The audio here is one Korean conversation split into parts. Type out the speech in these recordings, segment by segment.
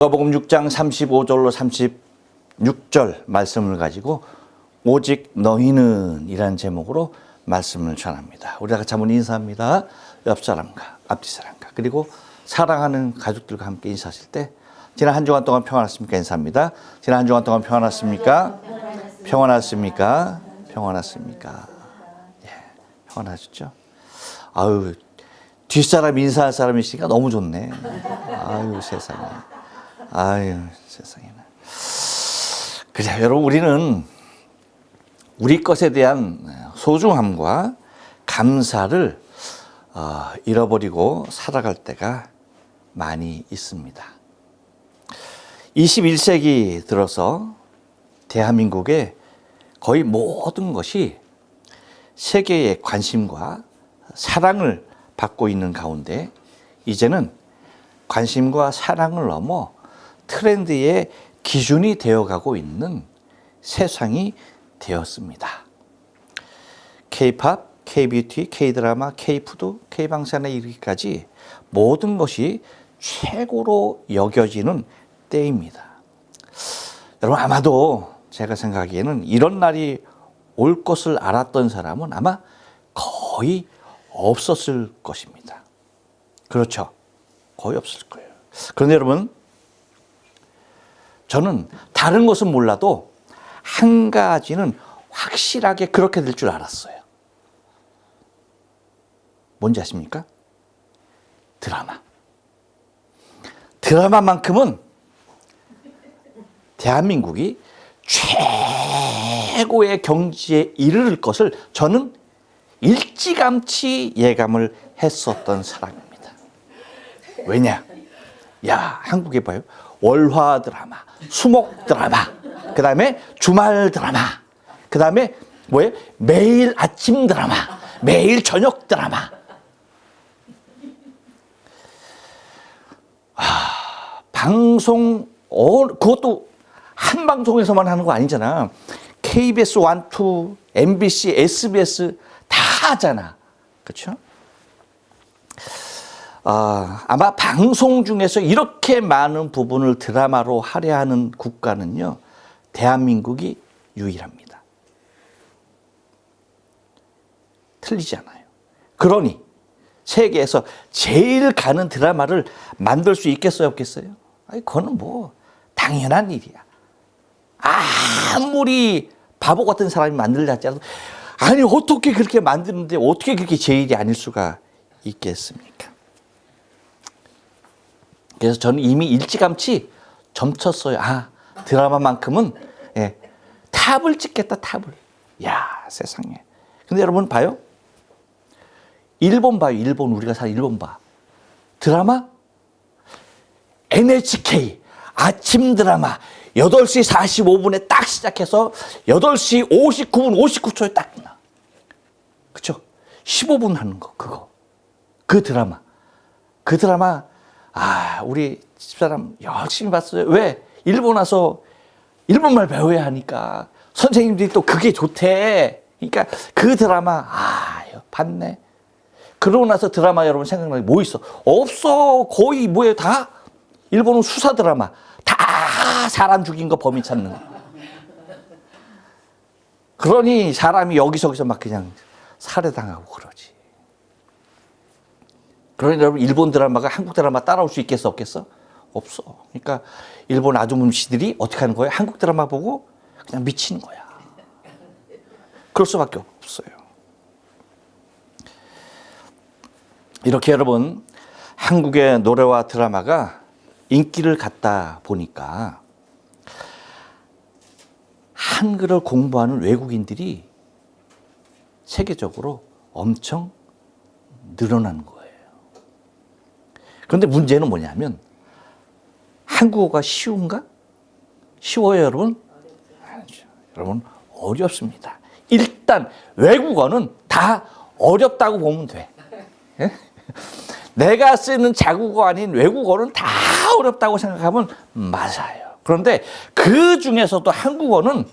누가복음 6장 35절로 36절 말씀을 가지고 오직 너희는 이라는 제목으로 말씀을 전합니다. 우리 다 같이 한번 인사합니다. 옆 사람과 앞뒤 사람과 그리고 사랑하는 가족들과 함께 인사하실 때 지난 한 주간 동안 평안했습니까? 인사합니다. 지난 한 주간 동안 평안했습니까? 평안했습니까? 평안했습니까? 예, 평안하셨죠? 아유, 뒷사람 인사할 사람이 있으니까 너무 좋네. 아유, 세상에. 아유, 세상에나. 그래, 여러분, 우리는 우리 것에 대한 소중함과 감사를 잃어버리고 살아갈 때가 많이 있습니다. 21세기 들어서 대한민국의 거의 모든 것이 세계의 관심과 사랑을 받고 있는 가운데 이제는 관심과 사랑을 넘어 트렌드의 기준이 되어가고 있는 세상이 되었습니다. K-팝, K-뷰티, K-드라마, K-푸드, K-방산에 이르기까지 모든 것이 최고로 여겨지는 때입니다. 여러분, 아마도 제가 생각하기에는 이런 날이 올 것을 알았던 사람은 아마 거의 없었을 것입니다. 그렇죠? 거의 없을 거예요. 그런데 여러분, 저는 다른 것은 몰라도 한 가지는 확실하게 그렇게 될 줄 알았어요. 뭔지 아십니까? 드라마. 드라마만큼은 대한민국이 최고의 경지에 이르를 것을 저는 일찌감치 예감을 했었던 사람입니다. 왜냐? 야, 한국에 봐요. 월화 드라마, 수목 드라마, 그 다음에 주말 드라마, 그 다음에 뭐예요? 매일 아침 드라마, 매일 저녁 드라마. 방송, 그것도 한 방송에서만 하는 거 아니잖아. KBS 1, 2, MBC, SBS 다 하잖아. 그렇죠? 아마 방송 중에서 이렇게 많은 부분을 드라마로 할애하는 국가는요, 대한민국이 유일합니다. 틀리지 않아요. 그러니 세계에서 제일 가는 드라마를 만들 수 있겠어요, 없겠어요? 아니, 그거는 뭐 당연한 일이야. 아무리 바보 같은 사람이 만들자 할지라도 아니, 어떻게 그렇게 만드는데 어떻게 그렇게 제일이 아닐 수가 있겠습니까? 그래서 저는 이미 일찌감치 점쳤어요. 드라마만큼은 탑을 찍겠다, 탑을. 야, 세상에. 근데 여러분 봐요. 일본 봐요, 일본. 우리가 사는 일본 봐. 드라마? NHK 아침 드라마 8시 45분에 딱 시작해서 8시 59분 59초에 딱 끝나. 그쵸? 15분 하는 거, 그거. 그 드라마. 우리 집사람 열심히 봤어요. 왜? 일본 와서 일본말 배워야 하니까. 선생님들이 또 그게 좋대. 그러니까 그 드라마, 봤네. 그러고 나서 드라마 여러분 생각나는 게 뭐 있어? 없어. 거의 뭐예요? 다? 일본은 수사 드라마. 다 사람 죽인 거 범인 찾는 거. 그러니 사람이 여기저기서 막 그냥 살해당하고 그러지. 그러니 여러분, 일본 드라마가 한국 드라마 따라올 수 있겠어, 없겠어? 없어. 그러니까 일본 아주머니들이 어떻게 하는 거예요? 한국 드라마 보고 그냥 미치는 거야. 그럴 수밖에 없어요. 이렇게 여러분, 한국의 노래와 드라마가 인기를 갖다 보니까 한글을 공부하는 외국인들이 세계적으로 엄청 늘어나는 거예요. 그런데 문제는 뭐냐면 한국어가 쉬운가? 쉬워요, 여러분? 아니죠. 여러분, 어렵습니다. 일단 외국어는 다 어렵다고 보면 돼. 예? 내가 쓰는 자국어 아닌 외국어는 다 어렵다고 생각하면 맞아요. 그런데 그 중에서도 한국어는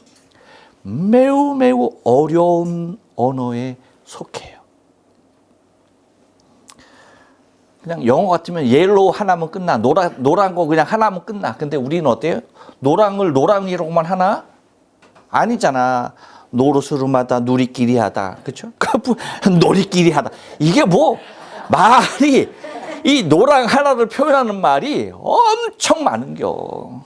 매우 매우 어려운 언어에 속해요. 그냥 영어 같으면 옐로우 하나면 끝나. 노란 거 그냥 하나면 끝나. 근데 우리는 어때요? 노랑을 노랑이라고만 하나? 아니잖아. 노르스름하다, 누리끼리 하다. 그쵸? 놀이끼리 하다. 이게 뭐, 말이, 이 노랑 하나를 표현하는 말이 엄청 많은겨.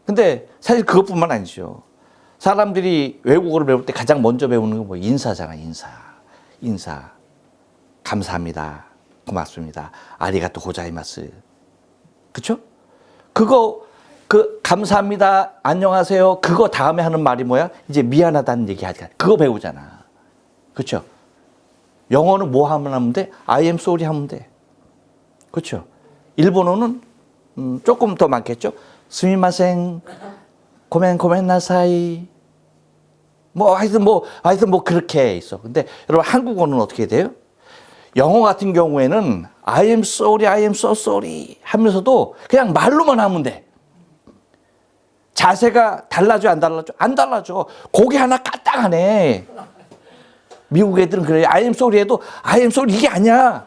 근데 사실 그것뿐만 아니죠. 사람들이 외국어를 배울 때 가장 먼저 배우는 건 뭐 인사잖아, 인사. 감사합니다. 고맙습니다. 아리가또 고자이마스. 그쵸? 감사합니다. 안녕하세요. 그거 다음에 하는 말이 뭐야? 이제 미안하다는 얘기 하자. 그거 배우잖아. 그쵸? 영어는 뭐 하면 돼? I am sorry 하면 돼. 그쵸? 일본어는 조금 더 많겠죠? 스미마셍, 고멘나사이. 하여튼 그렇게 있어. 근데 여러분 한국어는 어떻게 돼요? 영어 같은 경우에는 I am sorry, I am so sorry 하면서도 그냥 말로만 하면 돼. 자세가 달라져, 안 달라져? 안 달라져. 고개 하나 까딱하네. 미국 애들은 그래. I am sorry 해도 I am sorry 이게 아니야.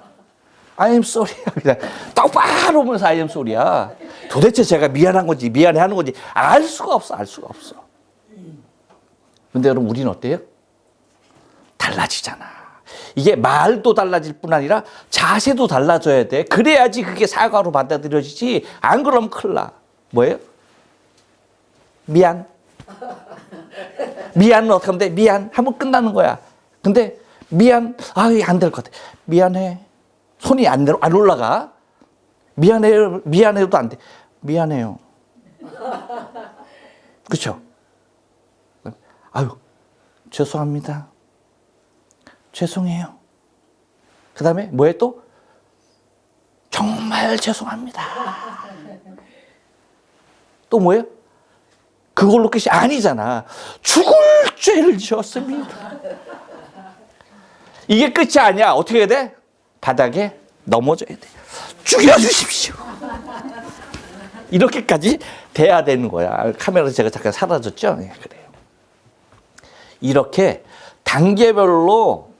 I am sorry. 그냥 똑바로 보면서 I am sorry야. 도대체 제가 미안한 건지 미안해하는 건지 알 수가 없어. 근데 여러분 우리는 어때요? 달라지잖아. 이게 말도 달라질 뿐 아니라 자세도 달라져야 돼. 그래야지 그게 사과로 받아들여지지. 안 그러면 큰일 나. 뭐예요? 미안은 어떻게 하면 돼? 미안 하면 끝나는 거야. 근데 미안, 안 될 것 같아. 미안해. 손이 안 올라가. 미안해도 안 돼. 미안해요. 그렇죠? 죄송합니다. 죄송해요. 그 다음에 뭐해 또? 정말 죄송합니다. 또 뭐예요? 그걸로 끝이 아니잖아. 죽을 죄를 지었습니다. 이게 끝이 아니야. 어떻게 해야 돼? 바닥에 넘어져야 돼. 죽여주십시오. 이렇게까지 돼야 되는 거야. 카메라 제가 잠깐 사라졌죠? 네, 그래요. 이렇게 단계별로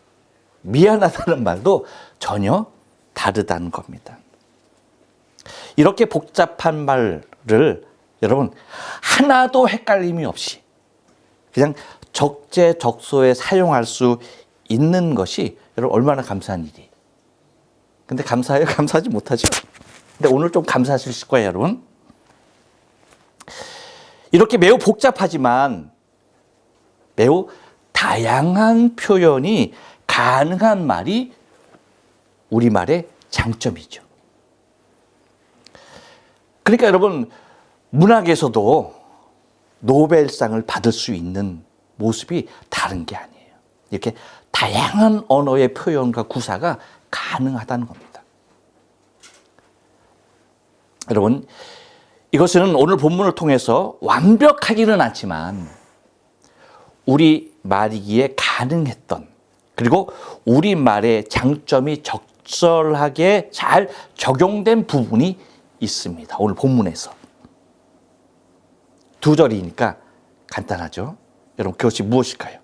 미안하다는 말도 전혀 다르다는 겁니다. 이렇게 복잡한 말을 여러분 하나도 헷갈림이 없이 그냥 적재적소에 사용할 수 있는 것이 여러분 얼마나 감사한 일이. 근데 감사해요? 감사하지 못하죠. 근데 오늘 좀 감사하실 거예요, 여러분. 이렇게 매우 복잡하지만 매우 다양한 표현이 가능한 말이 우리말의 장점이죠. 그러니까 여러분 문학에서도 노벨상을 받을 수 있는 모습이 다른 게 아니에요. 이렇게 다양한 언어의 표현과 구사가 가능하다는 겁니다. 여러분, 이것은 오늘 본문을 통해서 완벽하지는 않지만 우리 말이기에 가능했던, 그리고 우리 말의 장점이 적절하게 잘 적용된 부분이 있습니다. 오늘 본문에서. 2절이니까 간단하죠. 여러분, 그것이 무엇일까요?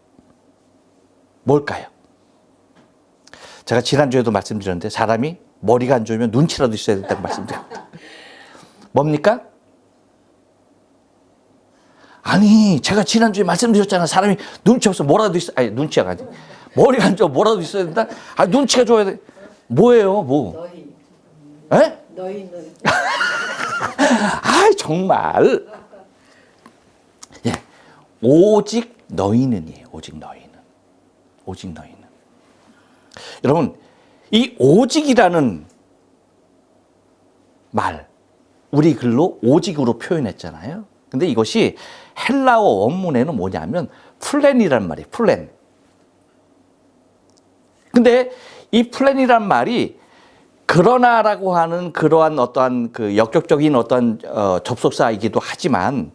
뭘까요? 제가 지난주에도 말씀드렸는데 사람이 머리가 안 좋으면 눈치라도 있어야 된다고 말씀드렸습니다. 뭡니까? 아니, 제가 지난주에 말씀드렸잖아. 사람이 눈치 없어 뭐라도 있어. 아니, 눈치가 아니지. 머리가 안 좋아 뭐라도 있어야 된다. 눈치가 좋아야 돼. 뭐예요, 뭐? 너희. 에? 너희는. 정말. 예, 오직 너희는이에요. 오직 너희는. 오직 너희는. 여러분, 이 오직이라는 말, 우리 글로 오직으로 표현했잖아요. 근데 이것이 헬라어 원문에는 뭐냐면 플랜이라는 말이에요. 플랜. 근데 이 플랜이란 말이 그러나라고 하는 그러한 어떠한 그 역격적인 어떤 접속사이기도 하지만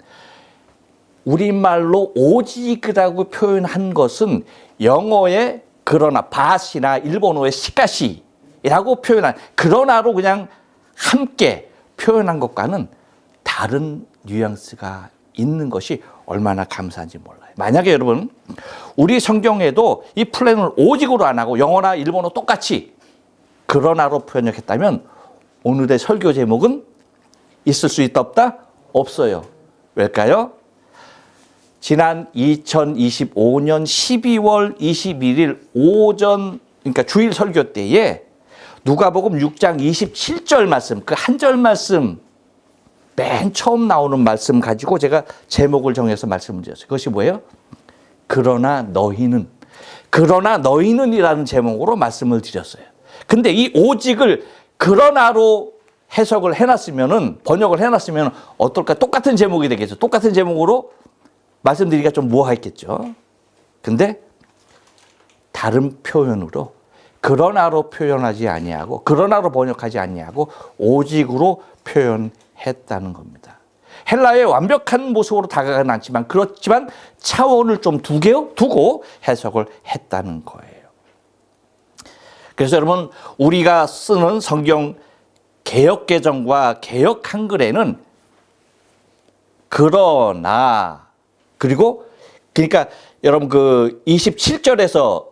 우리말로 오직이라고 표현한 것은 영어의 그러나 밭이나 일본어의 시카시라고 표현한 그러나로 그냥 함께 표현한 것과는 다른 뉘앙스가 있는 것이 얼마나 감사한지 몰라요. 만약에 여러분 우리 성경에도 이 플랜을 오직으로 안 하고 영어나 일본어 똑같이 그러나로 번역했다면 오늘의 설교 제목은 있을 수 있다 없다? 없어요. 왜일까요? 지난 2025년 12월 21일 오전, 그러니까 주일 설교 때에 누가복음 6장 27절 말씀, 그 한 절 말씀, 맨 처음 나오는 말씀 가지고 제가 제목을 정해서 말씀을 드렸어요. 그것이 뭐예요? 그러나 너희는 이라는 제목으로 말씀을 드렸어요. 근데 이 오직을 그러나로 해석을 해놨으면은, 번역을 해놨으면 어떨까? 똑같은 제목이 되겠죠. 똑같은 제목으로 말씀드리기가 좀 모호했겠죠. 근데 다른 표현으로 그러나로 표현하지 아니하고, 그러나로 번역하지 아니하고 오직으로 표현했다는 겁니다. 헬라의 완벽한 모습으로 다가가는 않지만, 그렇지만 차원을 좀 두고 해석을 했다는 거예요. 그래서 여러분, 우리가 쓰는 성경 개역개정과 개역 한글에는 그러나, 그러니까 여러분 그 27절에서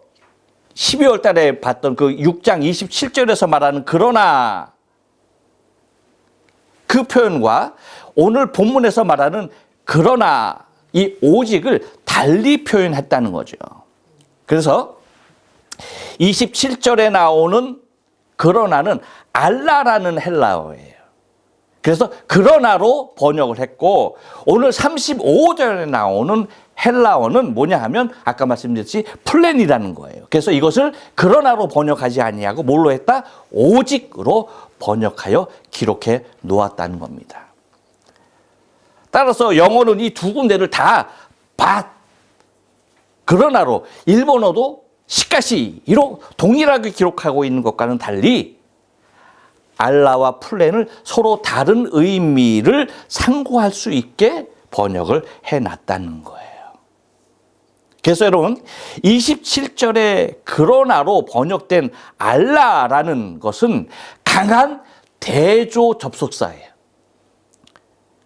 12월 달에 봤던 그 6장 27절에서 말하는 그러나 그 표현과 오늘 본문에서 말하는 그러나, 이 오직을 달리 표현했다는 거죠. 그래서 27절에 나오는 그러나는 알라라는 헬라어예요. 그래서 그러나로 번역을 했고, 오늘 35절에 나오는 헬라어는 뭐냐 하면 아까 말씀드렸듯이 플랜이라는 거예요. 그래서 이것을 그러나로 번역하지 아니하고 뭘로 했다? 오직으로 번역하여 기록해 놓았다는 겁니다. 따라서 영어는 이 두 군데를 다 그러나로, 일본어도 시카시로 동일하게 기록하고 있는 것과는 달리 알라와 플랜을 서로 다른 의미를 상고할 수 있게 번역을 해놨다는 거예요. 그래서 여러분, 27절에 그러나로 번역된 알라라는 것은 강한 대조 접속사예요.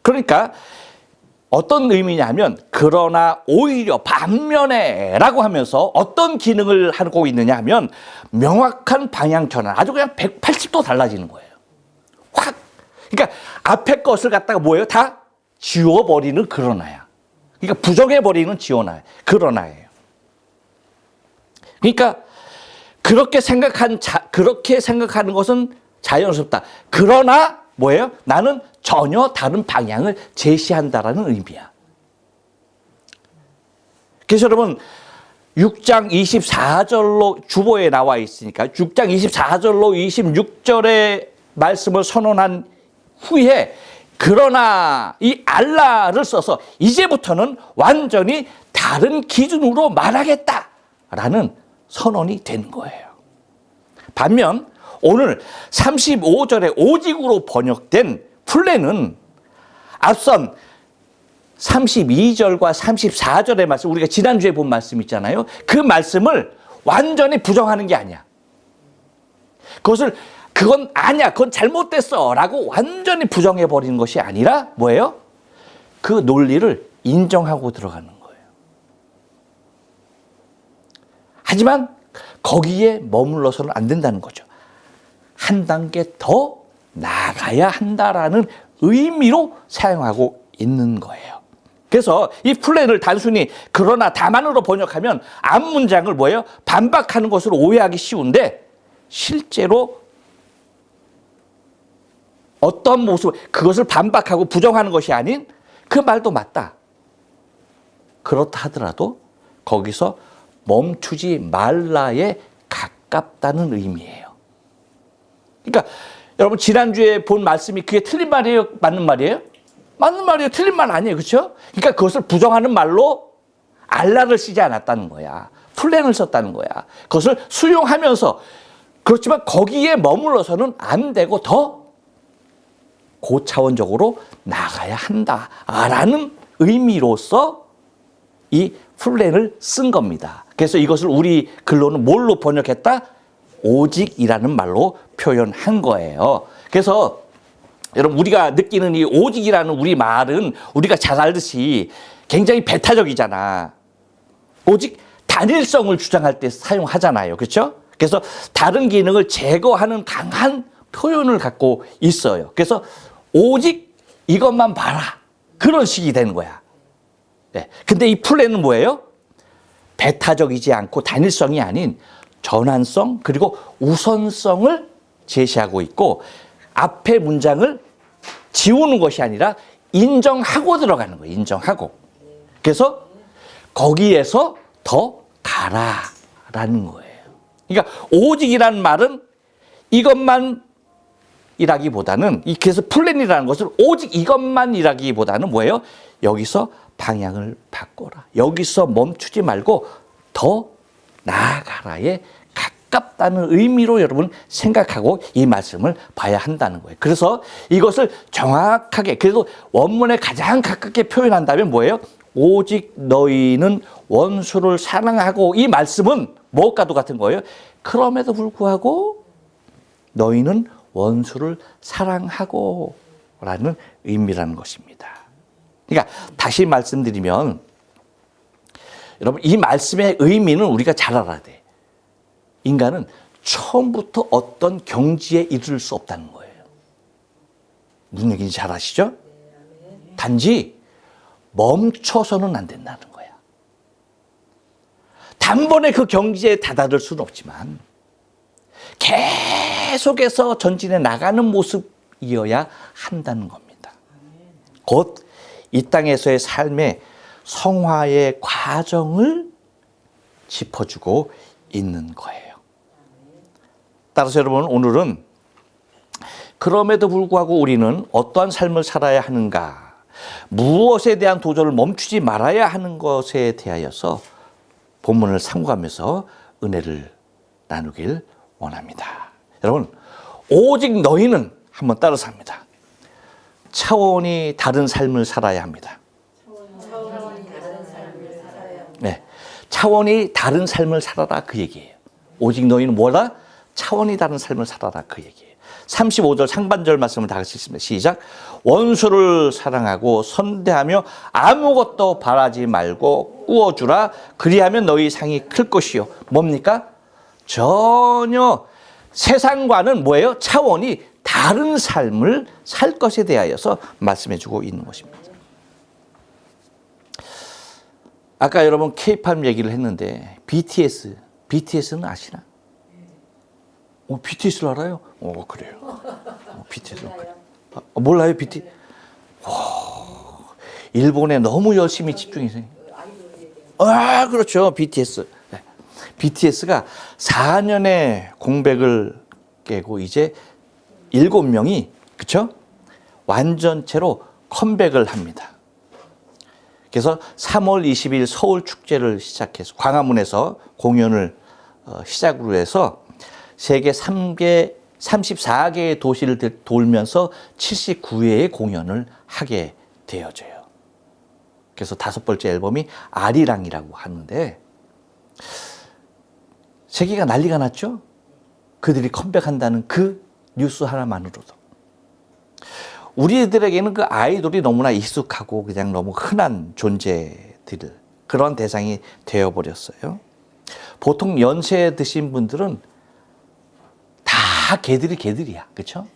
그러니까 어떤 의미냐면, 그러나 오히려 반면에 라고 하면서 어떤 기능을 하고 있느냐 하면 명확한 방향 전환, 아주 그냥 180도 달라지는 거예요. 확. 그러니까 앞에 것을 갖다가 뭐예요? 다 지워버리는 그러나야. 그러니까 부정해버리는 그러나예요. 그러니까 그렇게 생각하는 것은 자연스럽다. 그러나 뭐예요? 나는 전혀 다른 방향을 제시한다라는 의미야. 그래서 여러분, 6장 24절로 주보에 나와 있으니까 6장 24절로 26절의 말씀을 선언한 후에 그러나 이 알라를 써서 이제부터는 완전히 다른 기준으로 말하겠다라는 선언이 된 거예요. 반면 오늘 35절에 오직으로 번역된 플랜은 앞선 32절과 34절의 말씀, 우리가 지난주에 본 말씀 있잖아요. 그 말씀을 완전히 부정하는 게 아니야. 그건 아니야, 그건 잘못됐어 라고 완전히 부정해버리는 것이 아니라 뭐예요? 그 논리를 인정하고 들어가는 거예요. 하지만 거기에 머물러서는 안 된다는 거죠. 한 단계 더 나가야 한다라는 의미로 사용하고 있는 거예요. 그래서 이 플랜을 단순히 그러나 다만으로 번역하면 앞 문장을 뭐예요? 반박하는 것으로 오해하기 쉬운데, 실제로 어떤 모습, 그것을 반박하고 부정하는 것이 아닌 그 말도 맞다. 그렇다 하더라도 거기서 멈추지 말라에 가깝다는 의미예요. 그러니까 여러분, 지난주에 본 말씀이 그게 틀린 말이에요? 맞는 말이에요? 맞는 말이에요. 틀린 말 아니에요. 그렇죠? 그러니까 그것을 부정하는 말로 알라를 쓰지 않았다는 거야. 플랜을 썼다는 거야. 그것을 수용하면서, 그렇지만 거기에 머물러서는 안 되고 더 고차원적으로 나가야 한다라는 의미로서 이 플랜을 쓴 겁니다. 그래서 이것을 우리 글로는 뭘로 번역했다? 오직이라는 말로 표현한 거예요. 그래서 여러분, 우리가 느끼는 이 오직이라는 우리 말은 우리가 잘 알듯이 굉장히 배타적이잖아. 오직 단일성을 주장할 때 사용하잖아요. 그렇죠? 그래서 다른 기능을 제거하는 강한 표현을 갖고 있어요. 그래서 오직 이것만 봐라. 그런 식이 되는 거야. 네. 근데 이 플랜은 뭐예요? 배타적이지 않고 단일성이 아닌 전환성 그리고 우선성을 제시하고 있고 앞에 문장을 지우는 것이 아니라 인정하고 들어가는 거예요. 인정하고. 그래서 거기에서 더 가라라는 거예요. 그러니까 오직이라는 말은 이것만 이라기보다는 그래서 플랜이라는 것은 오직 이것만이라기보다는 뭐예요? 여기서 방향을 바꿔라. 여기서 멈추지 말고 더 나아가라에 가깝다는 의미로 여러분 생각하고 이 말씀을 봐야 한다는 거예요. 그래서 이것을 정확하게 그래도 원문에 가장 가깝게 표현한다면 뭐예요? 오직 너희는 원수를 사랑하고 이 말씀은 무엇과도 같은 거예요? 그럼에도 불구하고 너희는 원수를 사랑하고 라는 의미라는 것입니다. 그러니까 다시 말씀드리면 여러분 이 말씀의 의미는 우리가 잘 알아야 돼. 인간은 처음부터 어떤 경지에 이를 수 없다는 거예요. 무슨 얘기인지 잘 아시죠? 단지 멈춰서는 안 된다는 거야. 단번에 그 경지에 다다를 수는 없지만 계속해서 전진해 나가는 모습이어야 한다는 겁니다. 곧 이 땅에서의 삶의 성화의 과정을 짚어주고 있는 거예요. 따라서 여러분 오늘은 그럼에도 불구하고 우리는 어떠한 삶을 살아야 하는가, 무엇에 대한 도전을 멈추지 말아야 하는 것에 대하여서 본문을 참고하면서 은혜를 나누길 원합니다. 여러분 오직 너희는 한번 따라서 합니다. 차원이 다른 삶을 살아야 합니다. 네, 차원이 다른 삶을 살아라 그 얘기예요. 오직 너희는 뭐라? 차원이 다른 삶을 살아라 그 얘기예요. 35절 상반절 말씀을 다 같이 읽습니다. 시작. 원수를 사랑하고 선대하며 아무것도 바라지 말고 꾸어주라. 그리하면 너희 상이 클 것이요. 뭡니까? 전혀 세상과는 뭐예요? 차원이 다른 삶을 살 것에 대하여서 말씀해주고 있는 것입니다. 아까 여러분 K-팝 얘기를 했는데 BTS는 아시나? BTS를 알아요? 그래요. BTS는 몰라요, BTS? 일본에 너무 열심히 집중해서. 그렇죠, BTS. 네. BTS가 4년의 공백을 깨고 이제 7명이 그렇죠? 완전체로 컴백을 합니다. 그래서 3월 20일 서울 축제를 시작해서 광화문에서 공연을 시작으로 해서 세계 34개의 도시를 돌면서 79회의 공연을 하게 되어져요. 그래서 5번째 앨범이 아리랑이라고 하는데 세계가 난리가 났죠? 그들이 컴백한다는 그 뉴스 하나만으로도. 우리들에게는 그 아이돌이 너무나 익숙하고 그냥 너무 흔한 존재들, 그런 대상이 되어버렸어요. 보통 연세 드신 분들은 다 걔들이야. 그렇죠?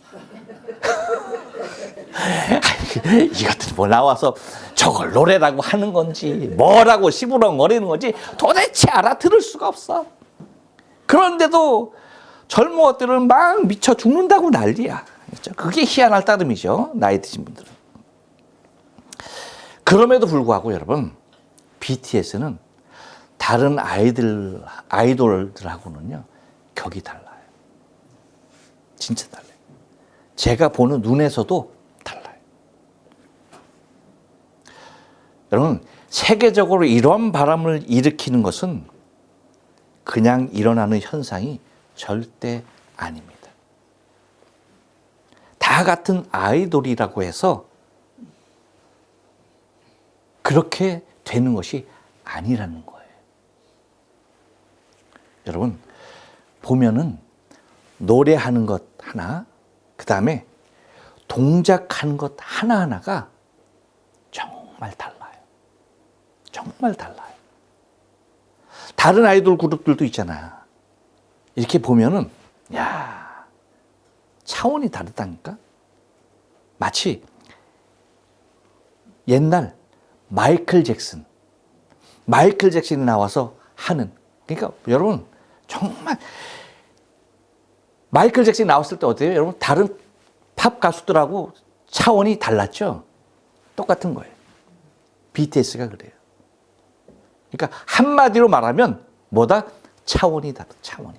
이것들이 뭐 나와서 저걸 노래라고 하는 건지 뭐라고 시부렁거리는 건지 도대체 알아들을 수가 없어. 그런데도 젊은 것들은 막 미쳐 죽는다고 난리야. 그렇죠? 그게 희한할 따름이죠. 나이 드신 분들은. 그럼에도 불구하고 여러분 BTS는 다른 아이돌들하고는요 격이 달라요. 진짜 달라요. 제가 보는 눈에서도 달라요. 여러분 세계적으로 이런 바람을 일으키는 것은 그냥 일어나는 현상이 절대 아닙니다. 다 같은 아이돌이라고 해서 그렇게 되는 것이 아니라는 거예요. 여러분 보면은 노래하는 것 하나, 그 다음에 동작하는 것 하나하나가 정말 달라요. 정말 달라요. 다른 아이돌 그룹들도 있잖아요. 이렇게 보면은 야, 차원이 다르다니까. 마치 옛날 마이클 잭슨이 나와서 하는, 그러니까 여러분 정말 마이클 잭슨이 나왔을 때 어때요? 여러분 다른 팝 가수들하고 차원이 달랐죠? 똑같은 거예요. BTS가 그래요. 그러니까 한마디로 말하면 뭐다? 차원이 다르다. 차원이.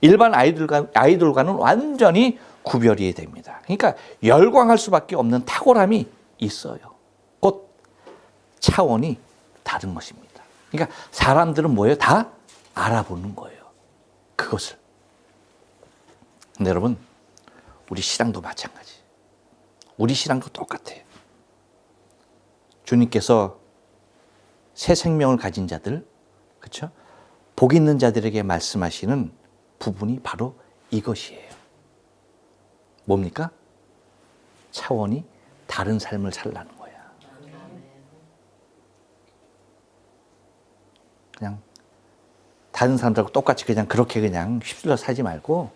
일반 아이돌과는 완전히 구별이 됩니다. 그러니까 열광할 수밖에 없는 탁월함이 있어요. 곧 차원이 다른 것입니다. 그러니까 사람들은 뭐예요? 다 알아보는 거예요. 그것을. 근데 여러분, 우리 신앙도 마찬가지. 우리 신앙도 똑같아요. 주님께서 새 생명을 가진 자들, 그렇죠? 복 있는 자들에게 말씀하시는 부분이 바로 이것이에요. 뭡니까? 차원이 다른 삶을 살라는 거야. 그냥 다른 사람들하고 똑같이 그냥 그렇게 그냥 휩쓸려 살지 말고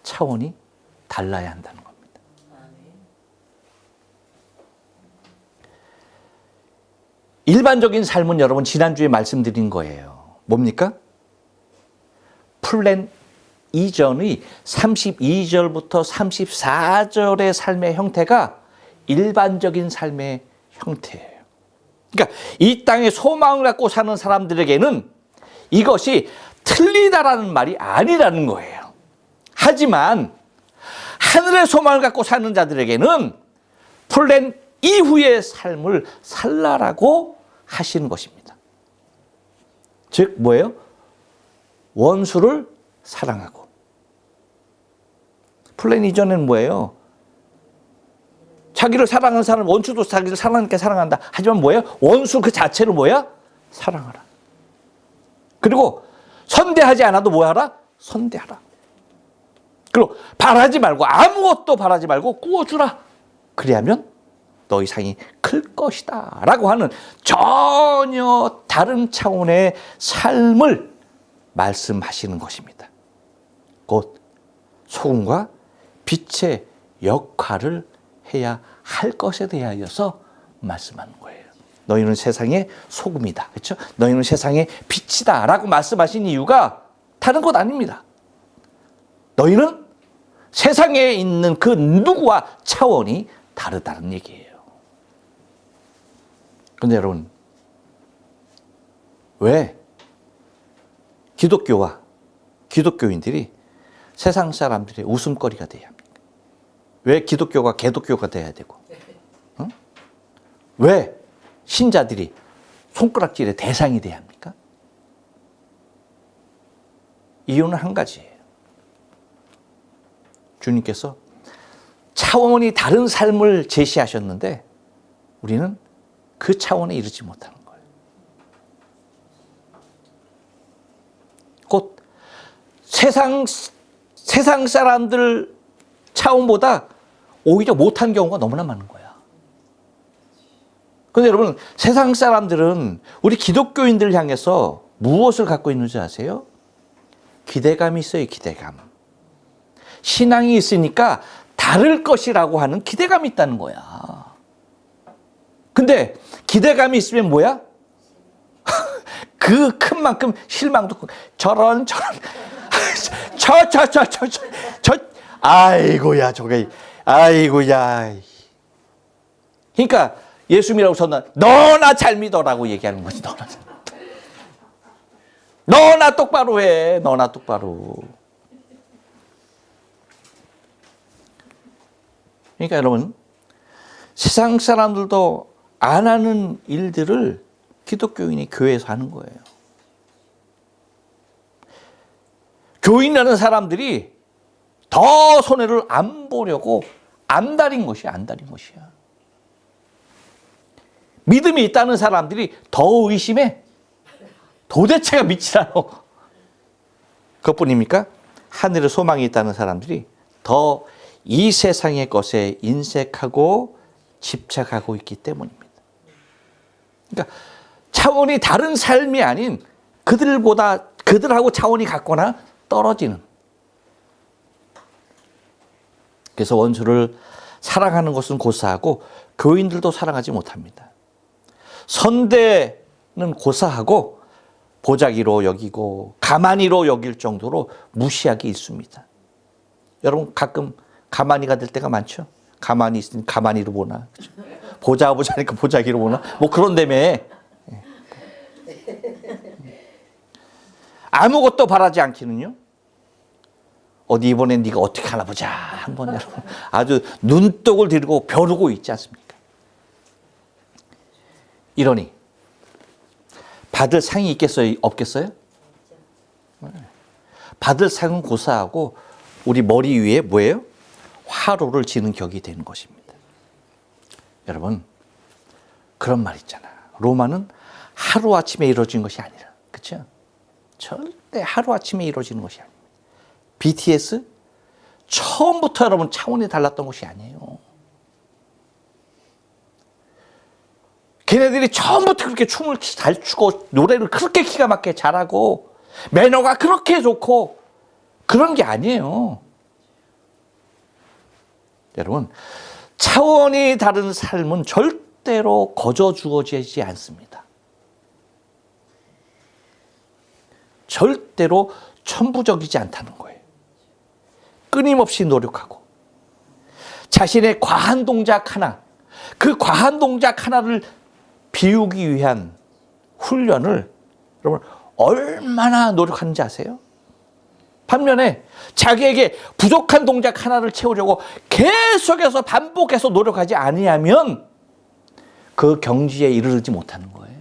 차원이 달라야 한다는 겁니다. 일반적인 삶은 여러분 지난주에 말씀드린 거예요. 뭡니까? 플랜 이전의 32절부터 34절의 삶의 형태가 일반적인 삶의 형태예요. 그러니까 이 땅에 소망을 갖고 사는 사람들에게는 이것이 틀리다라는 말이 아니라는 거예요. 하지만 하늘의 소망을 갖고 사는 자들에게는 플랜 이후의 삶을 살라라고 하시는 것입니다. 즉 뭐예요? 원수를 사랑하고. 플랜 이전에는 뭐예요? 자기를 사랑하는 사람, 원수도 자기를 사랑하니까 사랑한다. 하지만 뭐예요? 원수 그 자체를 뭐야? 사랑하라. 그리고 선대하지 않아도 뭐 하라? 선대하라. 그리고 바라지 말고, 아무것도 바라지 말고 꾸어주라. 그리하면 너 이상이 클 것이다 라고 하는 전혀 다른 차원의 삶을 말씀하시는 것입니다. 곧 소금과 빛의 역할을 해야 할 것에 대하여서 말씀하는 거예요. 너희는 세상의 소금이다. 그렇죠? 너희는 세상의 빛이다 라고 말씀하신 이유가 다른 것 아닙니다. 너희는 세상에 있는 그 누구와 차원이 다르다는 얘기예요. 그런데 여러분, 왜 기독교와 기독교인들이 세상 사람들의 웃음거리가 돼야 합니까? 왜 기독교가 개독교가 돼야 되고, 왜 신자들이 손가락질의 대상이 돼야 합니까? 이유는 한 가지예요. 주님께서 차원이 다른 삶을 제시하셨는데 우리는 그 차원에 이르지 못하는 거예요. 곧 세상 사람들 차원보다 오히려 못한 경우가 너무나 많은 거야. 그런데 여러분, 세상 사람들은 우리 기독교인들을 향해서 무엇을 갖고 있는지 아세요? 기대감이 있어요, 기대감. 신앙이 있으니까 다를 것이라고 하는 기대감이 있다는 거야. 근데 기대감이 있으면 뭐야? 그 큰 만큼 실망도 저런 아이고야 저게 아이고야. 그러니까 예수 믿으라고 선언, 너나 잘 믿어라고 얘기하는 거지. 너나 똑바로 해. 너나 똑바로. 그러니까 여러분, 세상 사람들도 안 하는 일들을 기독교인이 교회에서 하는 거예요. 교인이라는 사람들이 더 손해를 안 보려고 안달인 것이야, 안달인 것이야. 믿음이 있다는 사람들이 더 의심해. 도대체가 믿지 않아. 그것뿐입니까? 하늘에 소망이 있다는 사람들이 더 이 세상의 것에 인색하고 집착하고 있기 때문입니다. 그러니까 차원이 다른 삶이 아닌 그들보다 그들하고 차원이 같거나 떨어지는. 그래서 원수를 사랑하는 것은 고사하고 교인들도 사랑하지 못합니다. 선대는 고사하고 보자기로 여기고 가만히로 여길 정도로 무시하기 일쑤입니다. 여러분 가끔 가만히가 될 때가 많죠. 가만히 있으니 가만히로 보나, 그렇죠? 보자니까 보자기로 보나, 뭐 그런다며. 아무것도 바라지 않기는요. 어디 이번엔 네가 어떻게 하나 보자. 한번 여러분 아주 눈독을 들이고 벼르고 있지 않습니까? 이러니 받을 상이 있겠어요? 없겠어요? 받을 상은 고사하고 우리 머리 위에 뭐예요? 화로를 지는 격이 되는 것입니다. 여러분 그런 말 있잖아. 로마는 하루아침에 이루어진 것이 아니라, 그렇죠? 절대 하루아침에 이루어지는 것이 아닙니다. BTS 처음부터 여러분 차원이 달랐던 것이 아니에요. 걔네들이 처음부터 그렇게 춤을 잘 추고 노래를 그렇게 기가 막히게 잘하고 매너가 그렇게 좋고 그런 게 아니에요. 여러분 차원이 다른 삶은 절대로 거저 주어지지 않습니다. 절대로 천부적이지 않다는 거예요. 끊임없이 노력하고 자신의 과한 동작 하나, 그 과한 동작 하나를 비우기 위한 훈련을 여러분 얼마나 노력하는지 아세요? 반면에 자기에게 부족한 동작 하나를 채우려고 계속해서 반복해서 노력하지 아니하면 그 경지에 이르지 못하는 거예요.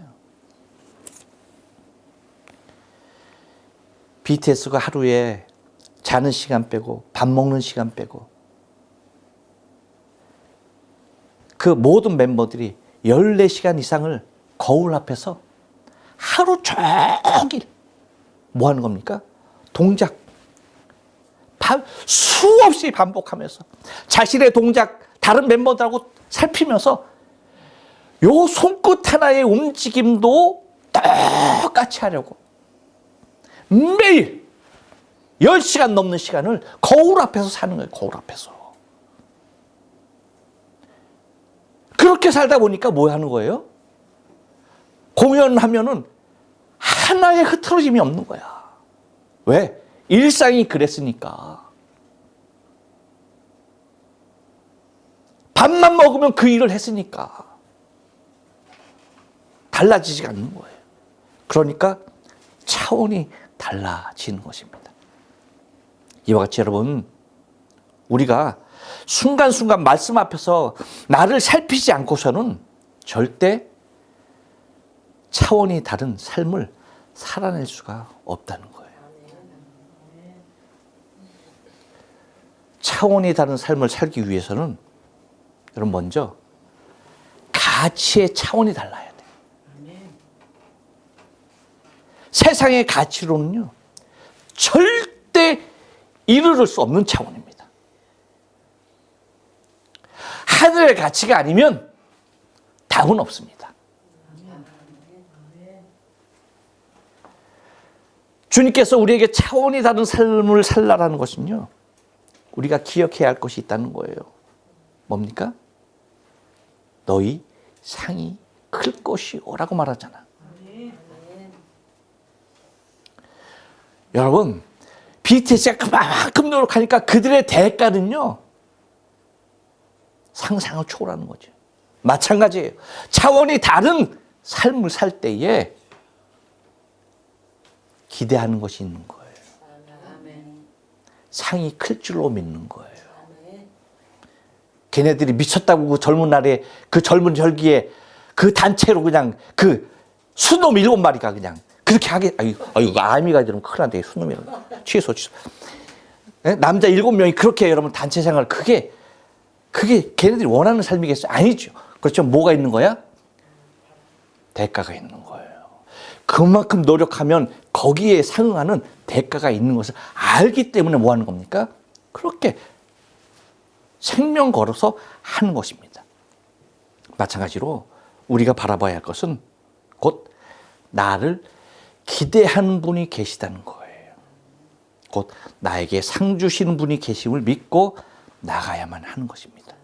BTS가 하루에 자는 시간 빼고 밥 먹는 시간 빼고 그 모든 멤버들이 14시간 이상을 거울 앞에서 하루 종일 뭐 하는 겁니까? 동작 수없이 반복하면서 자신의 동작 다른 멤버들하고 살피면서 요 손끝 하나의 움직임도 똑같이 하려고 매일 10시간 넘는 시간을 거울 앞에서 사는 거예요. 거울 앞에서. 그렇게 살다 보니까 뭐 하는 거예요? 공연하면은 하나의 흐트러짐이 없는 거야. 왜? 일상이 그랬으니까. 밥만 먹으면 그 일을 했으니까. 달라지지 않는 거예요. 그러니까 차원이 달라지는 것입니다. 이와 같이 여러분 우리가 순간순간 말씀 앞에서 나를 살피지 않고서는 절대 차원이 다른 삶을 살아낼 수가 없다는 거예요. 차원이 다른 삶을 살기 위해서는 여러분 먼저 가치의 차원이 달라야 돼요. 세상의 가치로는요 절대 이르를 수 없는 차원입니다. 하늘의 가치가 아니면 답은 없습니다. 주님께서 우리에게 차원이 다른 삶을 살라라는 것은요 우리가 기억해야 할 것이 있다는 거예요. 뭡니까? 너희 상이 클 것이오라고 말하잖아. 여러분 BTS가 그만큼 노력하니까 그들의 대가는요 상상을 초월하는 거죠. 마찬가지예요. 차원이 다른 삶을 살 때에 기대하는 것이 있는 거예요. 상이 클 줄로 믿는 거예요. 걔네들이 미쳤다고 그 젊은 날에 그 젊은 절기에 그 단체로 그냥 그 수놈 7마리가 그냥 그렇게 하게, 아이고, 아미가 이러면 큰일 난다. 수놈이. 취소. 남자 7명이 그렇게 여러분 단체 생활, 그게 걔네들이 원하는 삶이겠어요? 아니죠. 그렇죠. 뭐가 있는 거야? 대가가 있는 거예요. 그만큼 노력하면 거기에 상응하는 대가가 있는 것을 알기 때문에 뭐 하는 겁니까? 그렇게 생명 걸어서 하는 것입니다. 마찬가지로 우리가 바라봐야 할 것은 곧 나를 기대하는 분이 계시다는 거예요. 곧 나에게 상 주시는 분이 계심을 믿고 나가야만 하는 것입니다.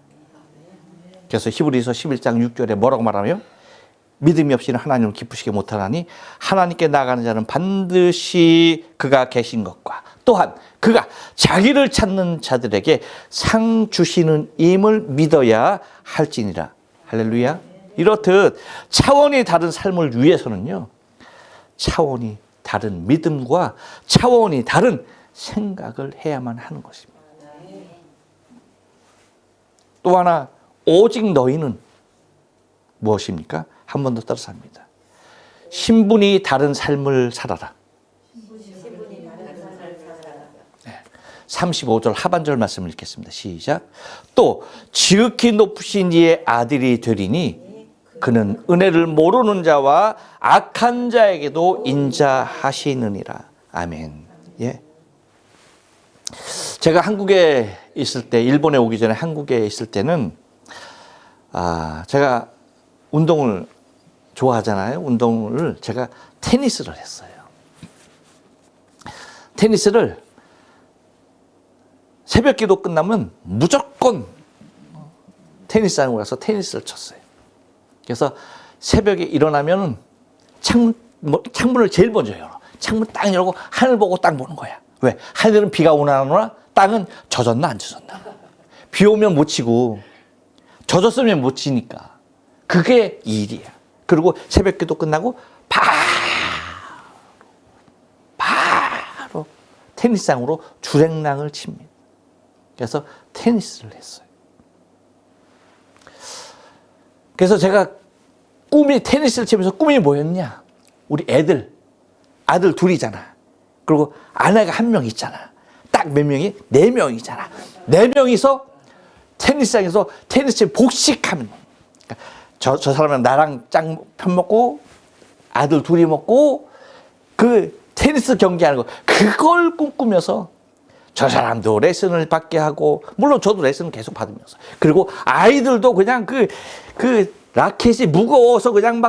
그래서 히브리서 11장 6절에 뭐라고 말하며 믿음이 없이는 하나님을 기쁘시게 못하나니 하나님께 나가는 자는 반드시 그가 계신 것과 또한 그가 자기를 찾는 자들에게 상 주시는 임을 믿어야 할지니라. 할렐루야. 이렇듯 차원이 다른 삶을 위해서는요, 차원이 다른 믿음과 차원이 다른 생각을 해야만 하는 것입니다. 또 하나, 오직 너희는 무엇입니까? 한 번 더 따라서 합니다. 신분이 다른 삶을 살아라. 35절 하반절 말씀을 읽겠습니다. 시작. 또 지극히 높으신 이의 아들이 되리니 그는 은혜를 모르는 자와 악한 자에게도 인자하시느니라. 아멘. 예. 제가 한국에 있을 때, 일본에 오기 전에 한국에 있을 때는 제가 운동을 좋아하잖아요. 운동을 제가 테니스를 했어요. 테니스를 새벽 기도 끝나면 무조건 테니스장에 가서 테니스를 쳤어요. 그래서 새벽에 일어나면 창문을 제일 먼저 열어. 창문 딱 열고 하늘 보고 딱 보는 거야. 왜? 하늘은 비가 오나 안 오나? 땅은 젖었나 안 젖었나? 비 오면 못 치고 젖었으면 못 치니까. 그게 일이야. 그리고 새벽 기도 끝나고 바로 테니스장으로 주랭랑을 칩니다. 그래서 테니스를 했어요. 그래서 제가 테니스를 치면서 꿈이 뭐였냐? 우리 아들 둘이잖아. 그리고 아내가 한 명 있잖아. 딱 몇 명이? 4명이잖아. 4명이서 테니스장에서 테니스 복식하면. 그러니까 저 사람은 나랑 짱 편먹고 아들 둘이 먹고 그 테니스 경기하는 거, 그걸 꿈꾸면서 저 사람도 레슨을 받게 하고, 물론 저도 레슨을 계속 받으면서, 그리고 아이들도 그냥 그 라켓이 무거워서 그냥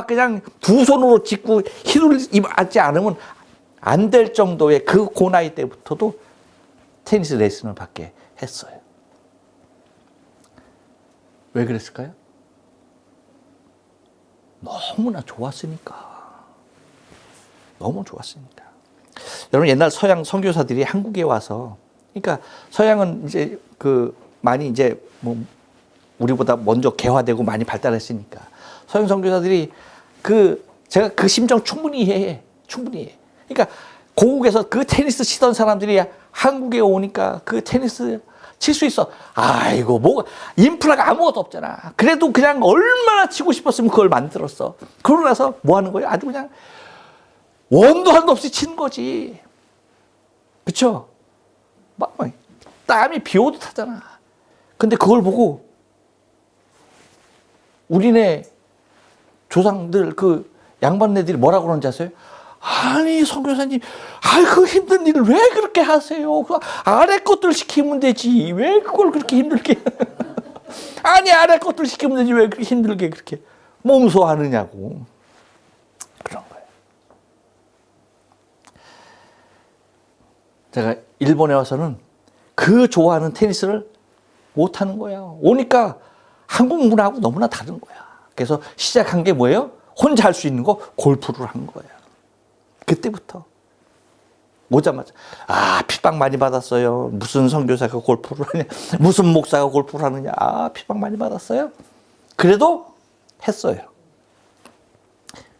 두 손으로 짚고 힘을 받지 않으면 안 될 정도의 그 고나이 때부터도 테니스 레슨을 받게 했어요. 왜 그랬을까요? 너무나 좋았으니까. 너무 좋았으니까. 여러분, 옛날 서양 선교사들이 한국에 와서, 그러니까 서양은 이제 많이 이제 우리보다 먼저 개화되고 많이 발달했으니까 서양 선교사들이 제가 그 심정 충분히 이해해. 그러니까 고국에서 그 테니스 치던 사람들이 한국에 오니까 그 테니스 칠 수 있어. 아이고, 인프라가 아무것도 없잖아. 그래도 그냥 얼마나 치고 싶었으면 그걸 만들었어. 그러고 나서 뭐 하는 거예요? 아주 그냥 원도 한도 없이 치는 거지. 그쵸? 땀이 비 오듯 하잖아. 근데 그걸 보고 우리네 조상들, 양반네들이 뭐라고 그러는지 아세요? 아니, 선교사님, 그 힘든 일을 왜 그렇게 하세요? 그 아래 것들 시키면 되지. 왜 그걸 그렇게 힘들게. 아니, 아래 것들 시키면 되지. 왜 그렇게 힘들게 그렇게 몸소하느냐고. 그런 거예요. 제가 일본에 와서는 그 좋아하는 테니스를 못하는 거야. 오니까 한국 문화하고 너무나 다른 거야. 그래서 시작한 게 뭐예요? 혼자 할 수 있는 거, 골프를 한 거예요. 그때부터 오자마자 핍박 많이 받았어요. 무슨 선교사가 골프를 하냐, 무슨 목사가 골프를 하느냐, 핍박 많이 받았어요. 그래도 했어요.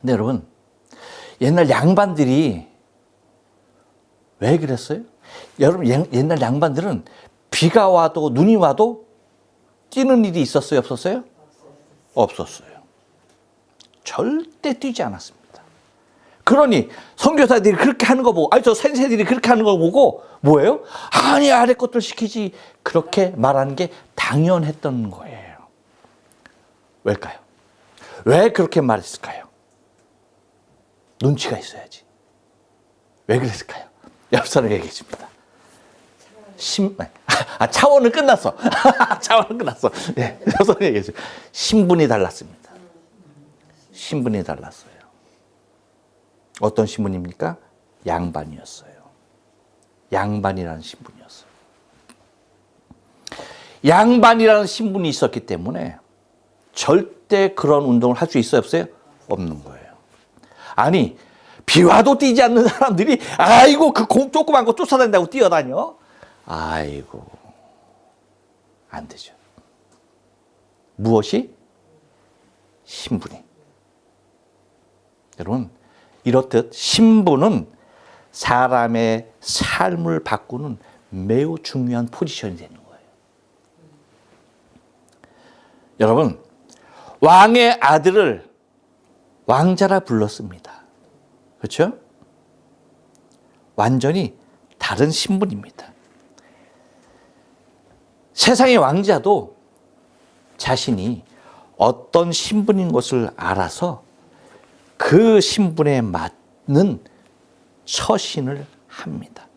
근데 여러분, 옛날 양반들이 왜 그랬어요? 여러분, 옛날 양반들은 비가 와도 눈이 와도 뛰는 일이 있었어요, 없었어요? 없었어요. 절대 뛰지 않았습니다. 그러니 선교사들이 그렇게 하는 거 보고, 저 선생들이 그렇게 하는 거 보고 뭐예요? 아니, 아래 것들 시키지. 그렇게 말하는 게 당연했던 거예요. 왜일까요? 왜 그렇게 말했을까요? 눈치가 있어야지. 왜 그랬을까요? 옆 사람 얘기해 줍니다. 차원은 끝났어. 차원은 끝났어. 예, 옆 사람 얘기해 줘. 신분이 달랐습니다. 신분이 달랐어요. 어떤 신분입니까? 양반이었어요. 양반이라는 신분이었어요. 양반이라는 신분이 있었기 때문에 절대 그런 운동을 할 수 있어요, 없어요? 없는 거예요. 아니, 비와도 뛰지 않는 사람들이 아이고 그 조그만 거 쫓아다닌다고 뛰어다녀? 아이고, 안 되죠. 무엇이? 신분이. 여러분, 이렇듯 신분은 사람의 삶을 바꾸는 매우 중요한 포지션이 되는 거예요. 여러분, 왕의 아들을 왕자라 불렀습니다. 그렇죠? 완전히 다른 신분입니다. 세상의 왕자도 자신이 어떤 신분인 것을 알아서 그 신분에 맞는 처신을 합니다.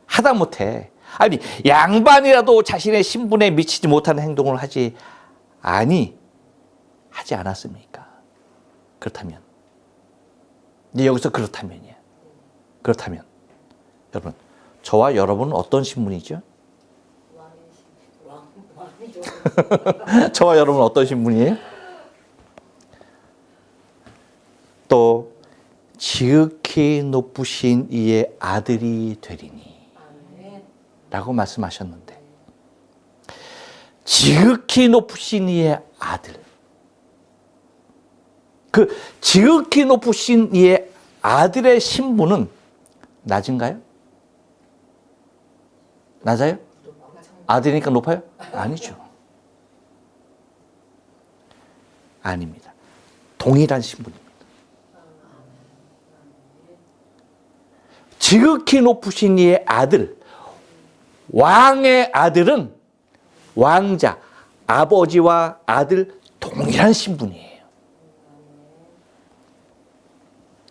하다못해 아니 양반이라도 자신의 신분에 미치지 못하는 행동을 하지 않았습니까? 그렇다면 이제 여기서 그렇다면이에요. 그렇다면 여러분, 저와 여러분은 어떤 신분이죠? 저와 여러분은 어떤 신분이에요? 또 지극히 높으신 이의 아들이 되리니 라고 말씀하셨는데, 지극히 높으신 이의 아들, 그 지극히 높으신 이의 아들의 신분은 낮은가요? 낮아요? 아들이니까 높아요? 아니죠. 아닙니다. 동일한 신분입니다. 지극히 높으신 이의 아들, 왕의 아들은 왕자, 아버지와 아들 동일한 신분이에요.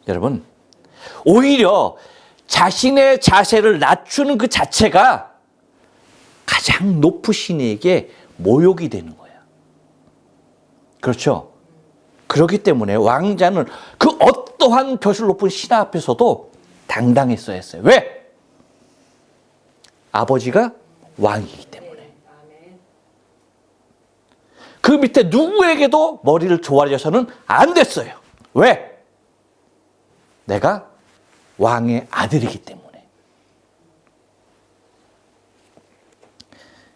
여러분, 오히려 자신의 자세를 낮추는 그 자체가 가장 높으신 이에게 모욕이 되는 거예요. 그렇죠? 그렇기 때문에 왕자는 그 어떠한 벼슬 높은 신하 앞에서도 당당했어야 했어요. 왜? 아버지가 왕이기 때문에. 그 밑에 누구에게도 머리를 조아려서는 안 됐어요. 왜? 내가 왕의 아들이기 때문에.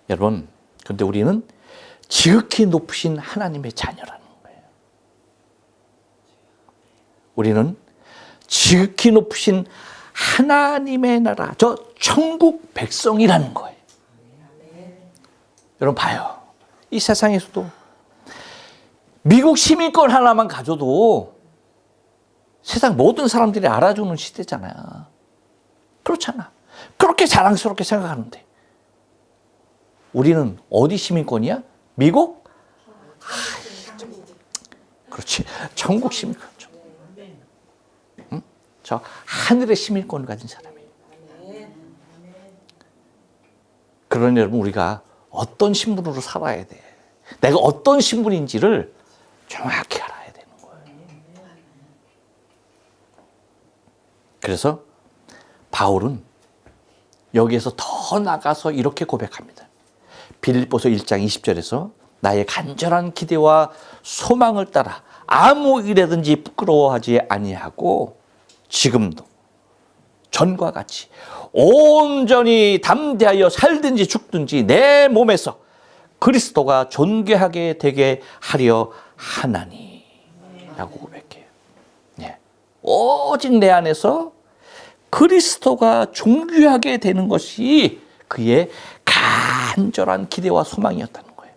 여러분, 그런데 우리는 지극히 높으신 하나님의 자녀라는 거예요. 우리는 지극히 높으신 하나님의 나라, 저 천국 백성이라는 거예요. 여러분 봐요. 이 세상에서도 미국 시민권 하나만 가져도 세상 모든 사람들이 알아주는 시대잖아요. 그렇잖아. 그렇게 자랑스럽게 생각하는데 우리는 어디 시민권이야? 미국? 그렇지. 천국 시민권. 응? 저 하늘의 시민권을 가진 사람이에요. 그러니 여러분, 우리가 어떤 신분으로 살아야 돼? 내가 어떤 신분인지를 정확히 알아야 되는 거예요. 그래서 바울은 여기에서 더 나가서 이렇게 고백합니다. 빌립보서 1장 20절에서 나의 간절한 기대와 소망을 따라 아무 일에든지 부끄러워하지 아니하고 지금도 전과 같이 온전히 담대하여 살든지 죽든지 내 몸에서 그리스도가 존귀하게 되게 하려 하나니 라고 고백해요. 예. 오직 내 안에서 그리스도가 존귀하게 되는 것이 그의 간절한 기대와 소망이었다는 거예요.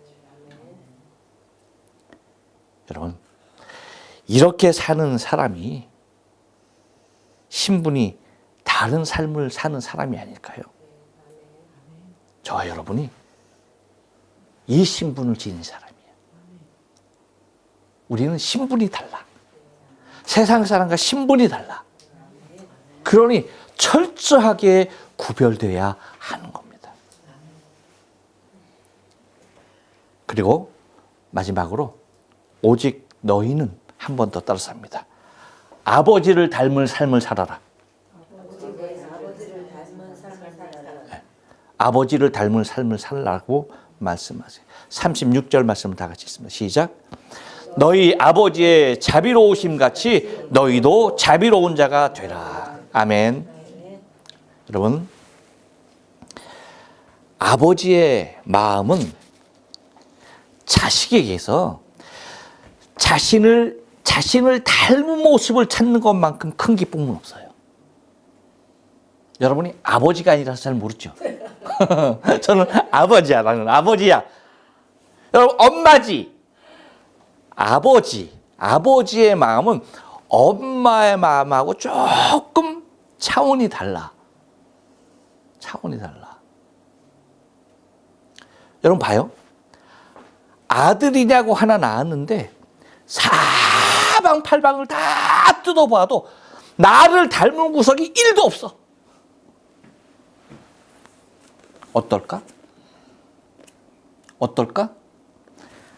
여러분, 이렇게 사는 사람이 신분이 다른 삶을 사는 사람이 아닐까요? 저와 여러분이 이 신분을 지닌 사람이에요. 우리는 신분이 달라. 세상 사람과 신분이 달라. 그러니 철저하게 구별되어야 하는 겁니다. 그리고 마지막으로 오직 너희는 한 번 더 따라서 합니다. 아버지를 닮은 삶을 살아라. 아버지를 닮은 삶을 살라고 말씀하세요. 36절 말씀을 다 같이 있습니다. 시작. 너희 아버지의 자비로우심 같이 너희도 자비로운 자가 되라. 아멘. 여러분, 아버지의 마음은 자식에게서 자신을 닮은 모습을 찾는 것만큼 큰 기쁨은 없어요. 여러분이 아버지가 아니라서 잘 모르죠. 저는 아버지야. 나는 아버지야. 여러분, 엄마지. 아버지의 마음은 엄마의 마음하고 조금 차원이 달라. 여러분 봐요. 아들이냐고 하나 낳았는데 사방팔방을 다 뜯어봐도 나를 닮은 구석이 1도 없어. 어떨까?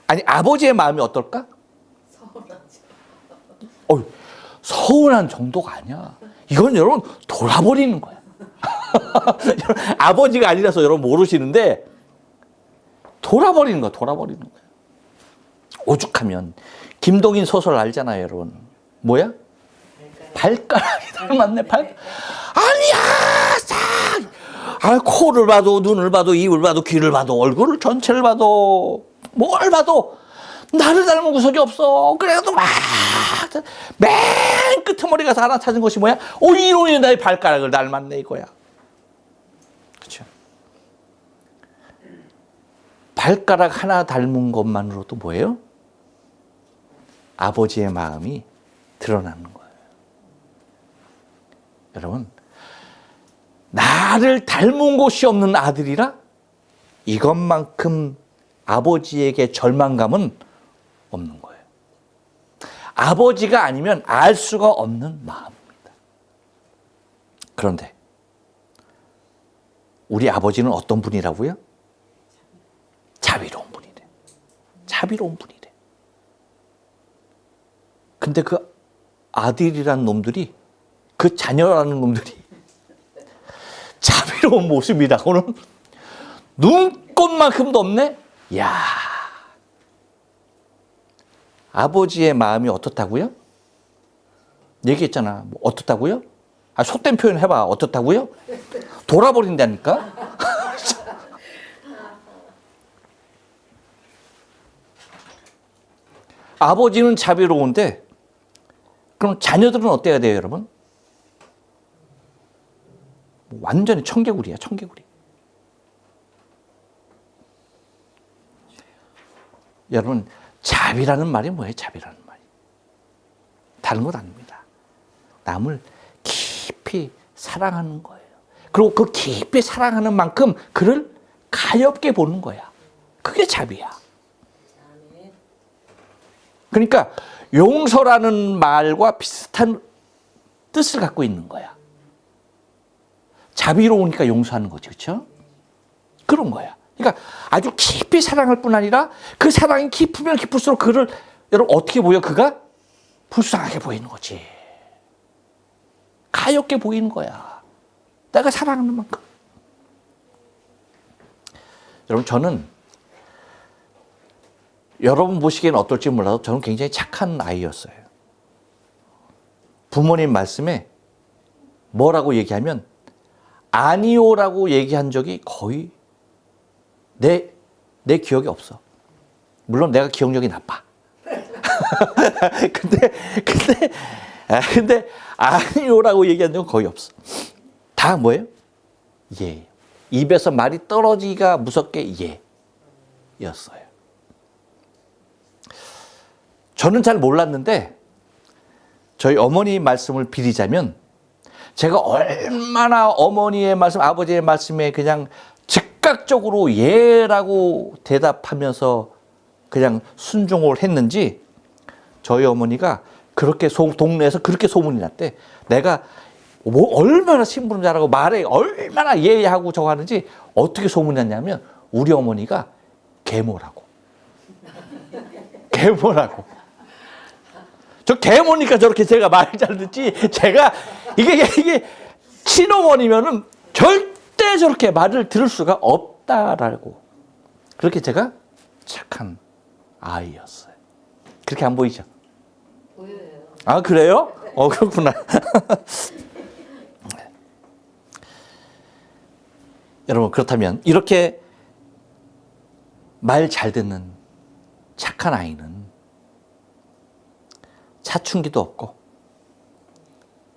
아니, 아버지의 마음이 어떨까? 서운한 정도가 아니야. 이건 여러분 돌아버리는 거야. 아버지가 아니라서 여러분 모르시는데 돌아버리는 거야. 오죽하면 김동인 소설 알잖아요, 여러분. 뭐야? 발가락이 닮았네. 아니야. 코를 봐도 눈을 봐도 입을 봐도 귀를 봐도 얼굴을 전체를 봐도 뭘 봐도 나를 닮은 구석이 없어. 그래도 맨 끄트머리 가서 하나 찾은 것이 뭐야? 이놈이 나의 발가락을 닮았네 이거야. 그렇죠? 발가락 하나 닮은 것만으로도 뭐예요? 아버지의 마음이 드러나는 거예요. 여러분, 나를 닮은 곳이 없는 아들이라 이것만큼 아버지에게 절망감은 없는 거예요. 아버지가 아니면 알 수가 없는 마음입니다. 그런데 우리 아버지는 어떤 분이라고요? 자비로운 분이래. 근데 그 아들이란 놈들이, 그 자녀라는 놈들이 자비로운 모습이라고는 눈꽃만큼도 없네? 야, 아버지의 마음이 어떻다고요? 얘기했잖아. 어떻다고요? 속된 표현 해봐. 어떻다고요? 돌아버린다니까? 아버지는 자비로운데 그럼 자녀들은 어때야 돼요, 여러분? 완전히 청개구리야, 청개구리. 여러분, 자비라는 말이 뭐예요? 자비라는 말이. 다른 것 아닙니다. 남을 깊이 사랑하는 거예요. 그리고 그 깊이 사랑하는 만큼 그를 가엾게 보는 거야. 그게 자비야. 그러니까 용서라는 말과 비슷한 뜻을 갖고 있는 거야. 자비로우니까 용서하는 거지, 그렇죠? 그런 거야. 그러니까 아주 깊이 사랑할 뿐 아니라 그 사랑이 깊으면 깊을수록 그를 여러분 어떻게 보여? 그가 불쌍하게 보이는 거지. 가엾게 보이는 거야. 내가 사랑하는 만큼. 여러분, 저는 여러분 보시기에는 어떨지 몰라도 저는 굉장히 착한 아이였어요. 부모님 말씀에 뭐라고 얘기하면 아니요라고 얘기한 적이 거의 내 기억이 없어. 물론 내가 기억력이 나빠. 근데 아니요라고 얘기한 적은 거의 없어. 다 뭐예요? 예. 입에서 말이 떨어지기가 무섭게 예였어요. 저는 잘 몰랐는데 저희 어머니 말씀을 빌리자면 제가 얼마나 어머니의 말씀, 아버지의 말씀에 그냥 즉각적으로 예라고 대답하면서 그냥 순종을 했는지 저희 어머니가 그렇게 동네에서 그렇게 소문이 났대. 내가 얼마나 심부름 잘하고 말에 얼마나 예하고 저거 하는지 어떻게 소문이 났냐면 우리 어머니가 계모라고. 저 계모니까 저렇게 제가 말 잘 듣지. 제가 이게 친어머니면은 절대 저렇게 말을 들을 수가 없다라고. 그렇게 제가 착한 아이였어요. 그렇게 안 보이죠? 보여요. 아, 그래요? 그렇구나. 여러분, 그렇다면 이렇게 말 잘 듣는 착한 아이는 사춘기도 없고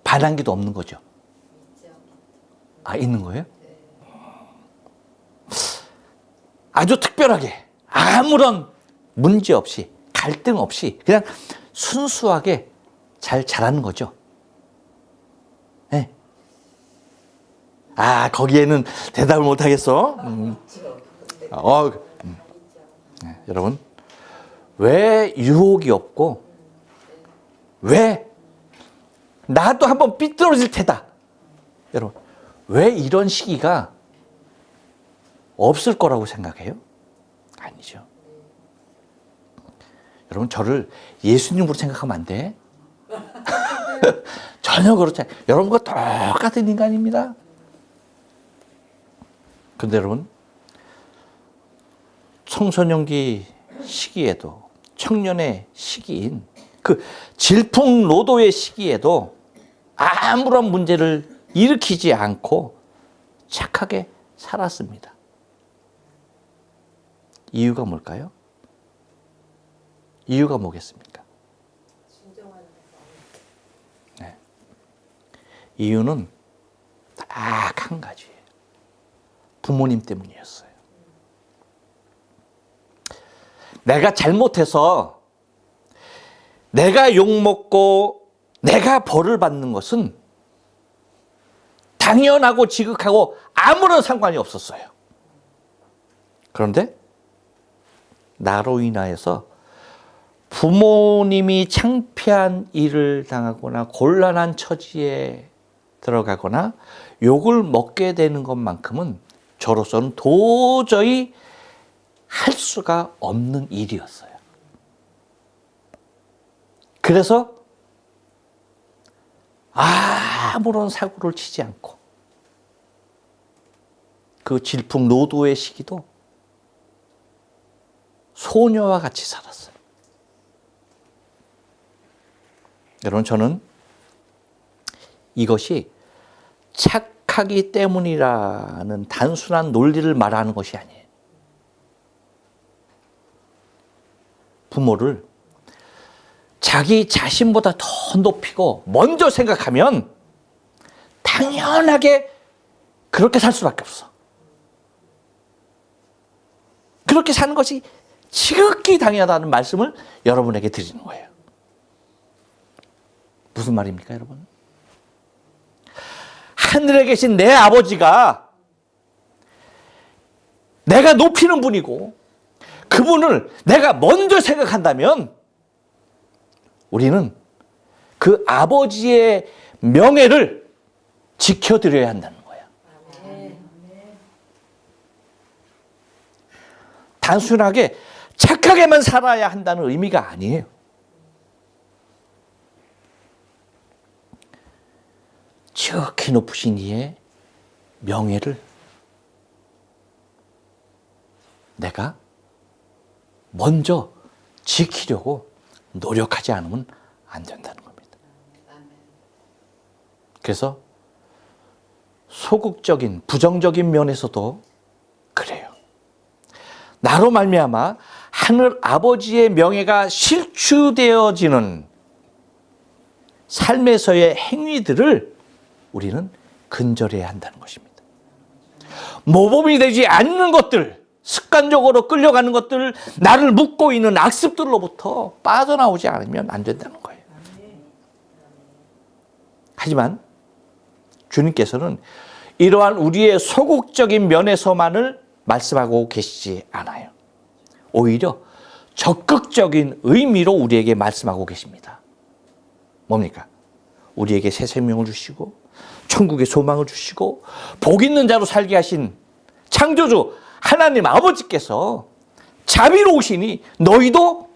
반항기도 없는 거죠. 있죠. 아, 있는 거예요? 아주 특별하게 아무런 문제 없이 갈등 없이 그냥 순수하게 잘 자라는 거죠. 네. 아, 거기에는 대답을 못 하겠어. 네, 여러분, 왜 유혹이 없고 왜 나도 한번 삐뚤어질 테다. 여러분, 왜 이런 시기가 없을 거라고 생각해요? 아니죠. 여러분, 저를 예수님으로 생각하면 안 돼. 전혀 그렇지 않아요. 여러분과 똑같은 인간입니다. 근데 여러분, 청소년기 시기에도, 청년의 시기인 그 질풍노도의 시기에도 아무런 문제를 일으키지 않고 착하게 살았습니다. 이유가 뭘까요? 이유가 뭐겠습니까? 네. 이유는 딱 한 가지예요. 부모님 때문이었어요. 내가 잘못해서 내가 욕먹고 내가 벌을 받는 것은 당연하고 지극하고 아무런 상관이 없었어요. 그런데 나로 인하여서 부모님이 창피한 일을 당하거나 곤란한 처지에 들어가거나 욕을 먹게 되는 것만큼은 저로서는 도저히 할 수가 없는 일이었어요. 그래서 아무런 사고를 치지 않고 그 질풍노도의 시기도 소녀와 같이 살았어요. 여러분, 저는 이것이 착하기 때문이라는 단순한 논리를 말하는 것이 아니에요. 부모를 자기 자신보다 더 높이고 먼저 생각하면 당연하게 그렇게 살 수밖에 없어. 그렇게 사는 것이 지극히 당연하다는 말씀을 여러분에게 드리는 거예요. 무슨 말입니까, 여러분? 하늘에 계신 내 아버지가 내가 높이는 분이고 그분을 내가 먼저 생각한다면 우리는 그 아버지의 명예를 지켜드려야 한다는 거야. 단순하게 착하게만 살아야 한다는 의미가 아니에요. 지극히 높으신 이의 명예를 내가 먼저 지키려고 노력하지 않으면 안 된다는 겁니다. 그래서 소극적인 부정적인 면에서도 그래요. 나로 말미암아 하늘 아버지의 명예가 실추되어지는 삶에서의 행위들을 우리는 근절해야 한다는 것입니다. 모범이 되지 않는 것들, 습관적으로 끌려가는 것들, 나를 묶고 있는 악습들로부터 빠져나오지 않으면 안 된다는 거예요. 하지만 주님께서는 이러한 우리의 소극적인 면에서만을 말씀하고 계시지 않아요. 오히려 적극적인 의미로 우리에게 말씀하고 계십니다. 뭡니까? 우리에게 새 생명을 주시고 천국의 소망을 주시고 복 있는 자로 살게 하신 창조주 하나님 아버지께서 자비로우시니 너희도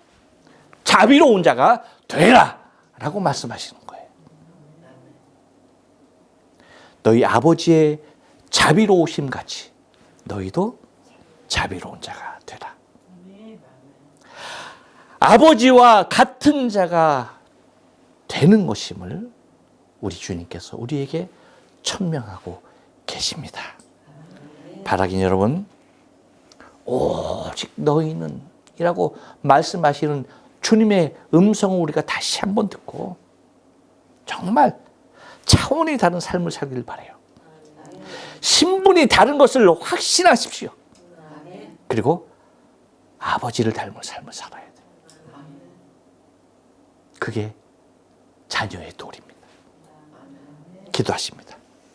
자비로운 자가 되라 라고 말씀하시는 거예요. 너희 아버지의 자비로우심 같이 너희도 자비로운 자가 되라. 아버지와 같은 자가 되는 것임을 우리 주님께서 우리에게 천명하고 계십니다. 바라긴 여러분, 오직 너희는 이라고 말씀하시는 주님의 음성을 우리가 다시 한번 듣고 정말 차원이 다른 삶을 살기를 바라요. 신분이 다른 것을 확신하십시오. 그리고 아버지를 닮은 삶을 살아야 돼요. 그게 자녀의 도리입니다. 기도하십니다.